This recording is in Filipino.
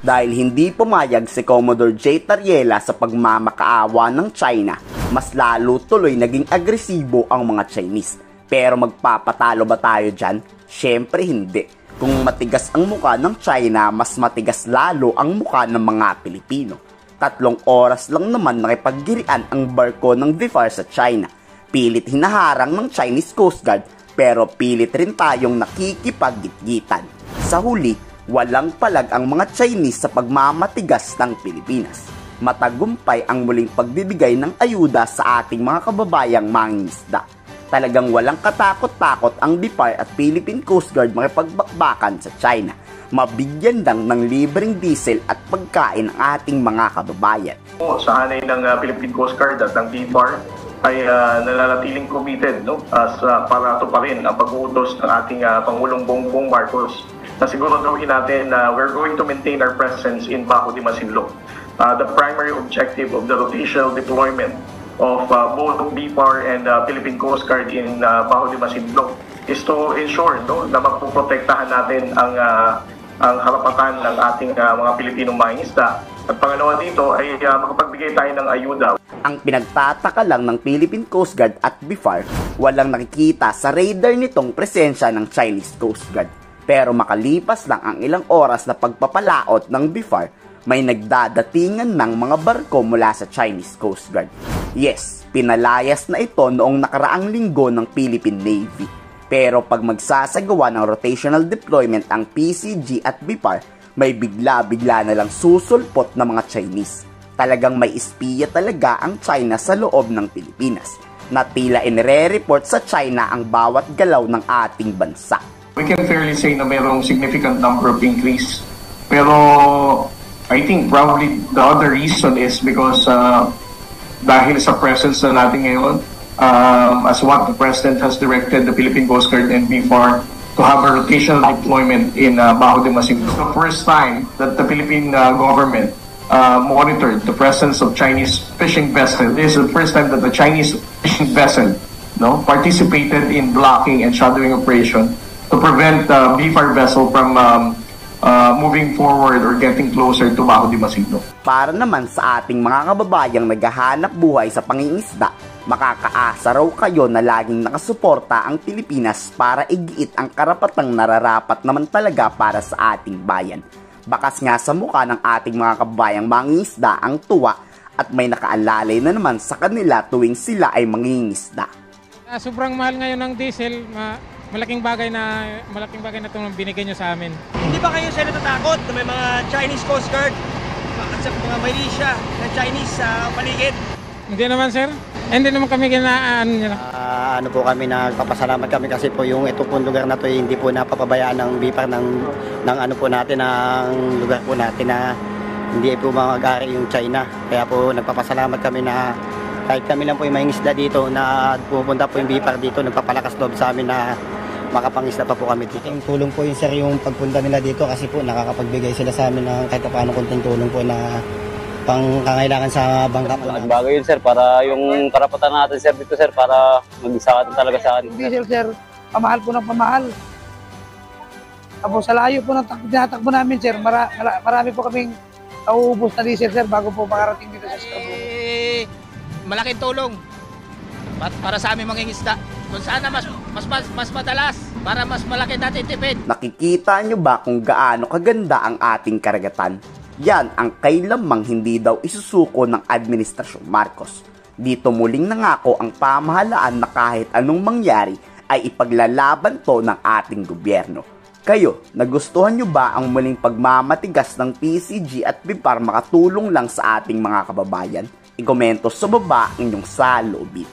Dahil hindi pumayag si Commodore J. Tariela sa pagmamakaawa ng China, mas lalo tuloy naging agresibo ang mga Chinese. Pero magpapatalo ba tayo dyan? Syempre hindi. Kung matigas ang muka ng China, mas matigas lalo ang muka ng mga Pilipino. 3 oras lang naman nakipaggirian ang barko ng VFAR sa China. Pilit hinaharang ng Chinese Coast Guard, pero pilit rin tayong nakikipag-gitgitan. Sa huli, walang palag ang mga Chinese sa pagmamatigas ng Pilipinas. Matagumpay ang muling pagbibigay ng ayuda sa ating mga kababayang mangingisda. Talagang walang katakot-takot ang BIFAR at Philippine Coast Guard makipagbakbakan sa China. Mabigyan lang ng libreng diesel at pagkain ang ating mga kababayan. Sa hanay ng Philippine Coast Guard at ng BIFAR ay nananatiling committed para tuparin ang pag-uutos ng ating Pangulong Bongbong Marcos na siguro gawin natin na we're going to maintain our presence in Baco de Masinloc. The primary objective of the rotational deployment of both BIFAR and Philippine Coast Guard in Baco de Masinloc is to ensure na mapoprotektahan natin ang karapatan ng ating mga Pilipinong mangingisda. At pangalawa dito ay makapagbigay tayo ng ayuda. Ang pinagtataka lang ng Philippine Coast Guard at BIFAR, walang nakikita sa radar nitong presensya ng Chinese Coast Guard. Pero makalipas lang ang ilang oras na pagpapalaot ng BIFAR, may nagdadatingan ng mga barko mula sa Chinese Coast Guard. Yes, pinalayas na ito noong nakaraang linggo ng Philippine Navy. Pero pag magsasagawa ng rotational deployment ang PCG at BIFAR, may bigla-bigla na lang susulpot ng mga Chinese. Talagang may espiya talaga ang China sa loob ng Pilipinas, na tila inire-report sa China ang bawat galaw ng ating bansa. We can fairly say na mayroong significant number of increase. Pero I think probably the other reason is because dahil sa presence na natin ngayon, as what the President has directed the Philippine Coast Guard and BIFAR to have a rotational deployment in Baco de Masinloc. It's the first time that the Philippine government monitored the presence of Chinese fishing vessels. This is the first time that the Chinese fishing vessel participated in blocking and shadowing operation to prevent the BIFAR vessel from moving forward or getting closer to Baco de Masinloc. Para naman sa ating mga kababayang naghahanap buhay sa pangingisda, makakaasa raw kayo na laging nakasuporta ang Pilipinas para igiit ang karapatang nararapat naman talaga para sa ating bayan. Bakas nga sa mukha ng ating mga kababayang mangingisda ang tuwa at may nakaalalay na naman sa kanila tuwing sila ay mangingisda. Sobrang mahal ngayon ng diesel, malaking bagay na itong binigay nyo sa amin. Hindi ba kayo sir natatakot na may mga Chinese Coast Guard at sa mga militia na Chinese sa paligid? Hindi naman sir. Hindi naman kami ginaan nila. Ano po kami, nagpapasalamat kami kasi po yung itong pong lugar na to hindi po napapabayaan ng BIFAR ng ano po natin, ng lugar po natin na hindi po mag-ari yung China. Kaya po nagpapasalamat kami na kahit kami lang po yung mangingisda dito na pupunta po yung BIFAR dito, nagpapalakas loob sa amin na makapangisda pa po kami dito. Yung tulong po yun sir, yung pagpunta nila dito kasi po nakakapagbigay sila sa amin ng kahit paano konting tulong po na pangangailangan sa bangka po. Nagbago yun sir para yung karapatan natin sir dito sir para mag-isa talaga sa atin. Diesel sir, pamahal po ng pamahal. Tapos sa layo po ng tinatakbo namin sir, marami po kaming nauubos na diesel sir bago po makarating dito sa Scarborough. Malaking tulong para sa aming mangingisda. Kung sana mas madalas para mas malaki natin tipid. Nakikita nyo ba kung gaano kaganda ang ating karagatan? Yan ang kailamang hindi daw isusuko ng Administrasyon Marcos. Dito muling nangako ang pamahalaan na kahit anong mangyari ay ipaglalaban to ng ating gobyerno. Kayo, nagustuhan nyo ba ang muling pagmamatigas ng PCG at BIFAR makatulong lang sa ating mga kababayan? I-komento sa baba ang inyong saloobin.